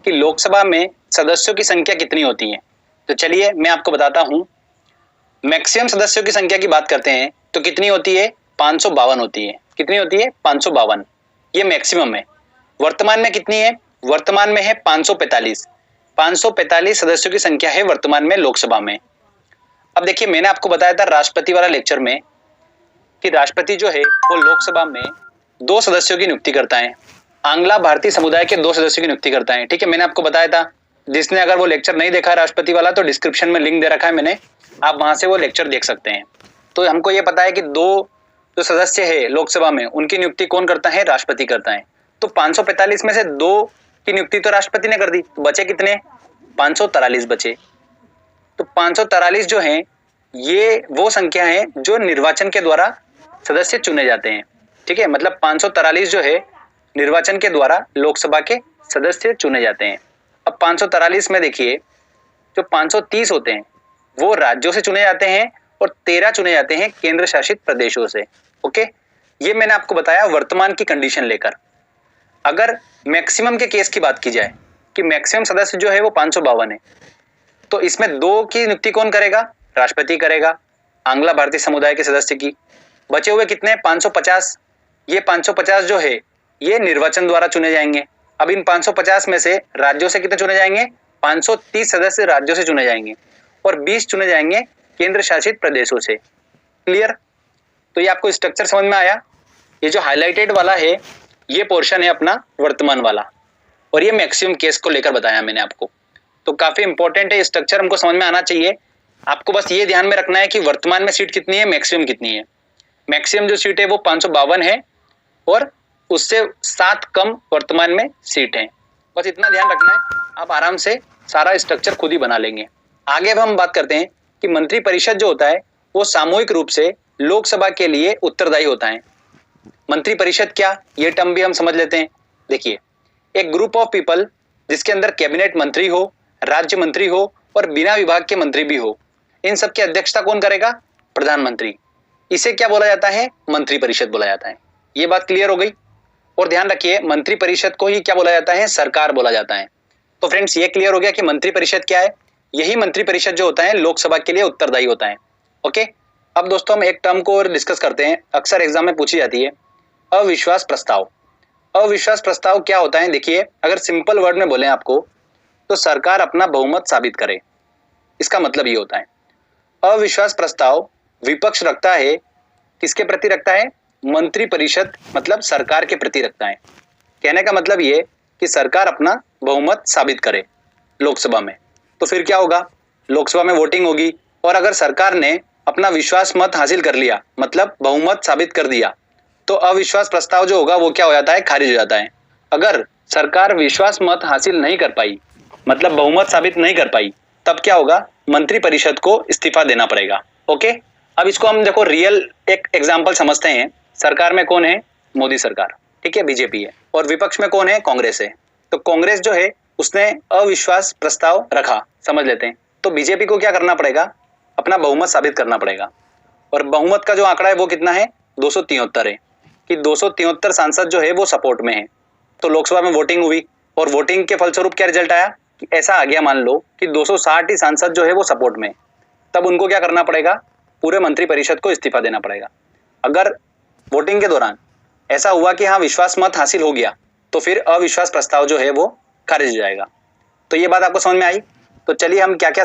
कि लोकसभा में सदस्यों की संख्या कितनी होती है। तो चलिए मैं आपको बताता हूं। मैक्सिमम सदस्यों की संख्या की बात करते हैं तो कितनी होती है, 552 होती है। कितनी होती है, 552। ये मैक्सिमम है। वर्तमान में कितनी है, वर्तमान में है 545। 545 सदस्यों की संख्या है वर्तमान में लोकसभा में। अब देखिए, मैंने आपको बताया था राष्ट्रपति वाला लेक्चर में कि राष्ट्रपति जो है वो लोकसभा में 2 सदस्यों की नियुक्ति करता है। आंग्ला भारतीय समुदाय के 2 सदस्यों की नियुक्ति करता है। ठीक है, मैंने आपको बताया था। जिसने अगर वो लेक्चर नहीं देखा राष्ट्रपति वाला तो डिस्क्रिप्शन में लिंक दे रखा है मैंने, आप वहां से वो लेक्चर देख सकते हैं। तो हमको ये पता है कि 2 जो सदस्य है लोकसभा में उनकी नियुक्ति कौन करता है, राष्ट्रपति करता है। तो 545 में से 2 की नियुक्ति तो राष्ट्रपति ने कर दी, तो बचे कितने, 543 बचे। तो 543 जो है ये वो संख्या है जो निर्वाचन के द्वारा सदस्य चुने जाते हैं। ठीक है, मतलब 543 जो है निर्वाचन के द्वारा लोकसभा के सदस्य चुने जाते हैं। अब 543 में देखिए, जो 530 होते हैं वो राज्यों से चुने जाते हैं और 13 चुने जाते हैं केंद्र शासित प्रदेशों से। ओके, ये मैंने आपको बताया वर्तमान की कंडीशन लेकर। अगर मैक्सिमम के केस की बात की जाए कि मैक्सिमम सदस्य जो है वो 552 है, तो इसमें 2 की नियुक्ति कौन करेगा, राष्ट्रपति करेगा, आंग्ला भारतीय समुदाय के सदस्य की। बचे हुए कितने, 550। ये 550 जो है ये निर्वाचन द्वारा चुने जाएंगे। अब इन 550 में से राज्यों से कितने चुने जाएंगे, 530 सदस्य राज्यों से चुने जाएंगे और 20 चुने जाएंगे केंद्र शासित प्रदेशों से। क्लियर? तो ये आपको स्ट्रक्चर समझ में आया। ये जो हाईलाइटेड वाला है ये पोर्शन है अपना वर्तमान वाला, और ये मैक्सिमम केस को लेकर बताया मैंने आपको। तो काफी इंपॉर्टेंट है, स्ट्रक्चर हमको समझ में आना चाहिए। आपको बस ये ध्यान में रखना है कि वर्तमान में सीट कितनी है, मैक्सिमम कितनी है। मैक्सिमम जो सीट है वो 552 है और उससे 7 कम वर्तमान में सीट है। बस इतना ध्यान रखना है, आप आराम से सारा स्ट्रक्चर खुद ही बना लेंगे। आगे अब हम बात करते हैं कि मंत्री परिषद जो होता है वो सामूहिक रूप से लोकसभा के लिए उत्तरदायी होता है। मंत्री परिषद क्या, ये टर्म भी हम समझ लेते हैं। देखिए, एक ग्रुप ऑफ पीपल जिसके अंदर कैबिनेट मंत्री हो, राज्य मंत्री हो और बिना विभाग के मंत्री भी हो, इन सब की अध्यक्षता कौन करेगा, प्रधानमंत्री। इसे क्या बोला जाता है, मंत्री परिषद बोला जाता है। ये बात क्लियर हो गई। और ध्यान रखिए, मंत्री परिषद को ही क्या बोला जाता है, सरकार बोला जाता है। तो फ्रेंड्स ये क्लियर हो गया कि मंत्री परिषद क्या है। यही मंत्री परिषद जो होता है लोकसभा के लिए उत्तरदायी होता है। ओके, अब दोस्तों हम एक टर्म को और डिस्कस करते हैं, अक्सर एग्जाम में पूछी जाती है, अविश्वास प्रस्ताव। अविश्वास प्रस्ताव क्या होता है, देखिए अगर सिंपल वर्ड में बोले आपको तो सरकार अपना बहुमत साबित करे, इसका मतलब ये होता है। अविश्वास प्रस्ताव विपक्ष रखता है, किसके प्रति रखता है, मंत्री परिषद मतलब सरकार के प्रति रखता है। कहने का मतलब ये कि सरकार अपना बहुमत साबित करे लोकसभा में। तो फिर क्या होगा, लोकसभा में वोटिंग होगी और अगर सरकार ने अपना विश्वास मत हासिल कर लिया, मतलब बहुमत साबित कर दिया, तो अविश्वास प्रस्ताव जो होगा वो क्या हो जाता है, खारिज हो जाता है। अगर सरकार विश्वास मत हासिल नहीं कर पाई, मतलब बहुमत साबित नहीं कर पाई, तब क्या होगा, मंत्री परिषद को इस्तीफा देना पड़ेगा। ओके, अब इसको हम देखो रियल एक एग्जांपल समझते हैं। सरकार में कौन है, मोदी सरकार, ठीक है, बीजेपी है, और विपक्ष में कौन है, कांग्रेस है। तो कांग्रेस जो है उसने अविश्वास प्रस्ताव रखा, समझ लेते हैं। तो बीजेपी को क्या करना पड़ेगा, अपना बहुमत साबित करना पड़ेगा। और बहुमत का जो आंकड़ा है वो कितना है, 273 है, कि 273 सांसद जो है वो सपोर्ट में है। तो लोकसभा में वोटिंग हुई और वोटिंग के फलस्वरूप क्या रिजल्ट आया कि ऐसा आ गया, मान लो कि 260 ही सांसद जो है वो सपोर्ट में। तब उनको क्या करना पड़ेगा, पूरे मंत्री परिषद को इस्तीफा देना पड़ेगा। अगर वोटिंग के दौरान ऐसा हुआ कि हाँ विश्वास मत हासिल हो गया, तो फिर अविश्वास प्रस्ताव जो है वो खारिज हो जाएगा। तो ये बात आपको समझ में आई। तो चलिए हम क्या क्या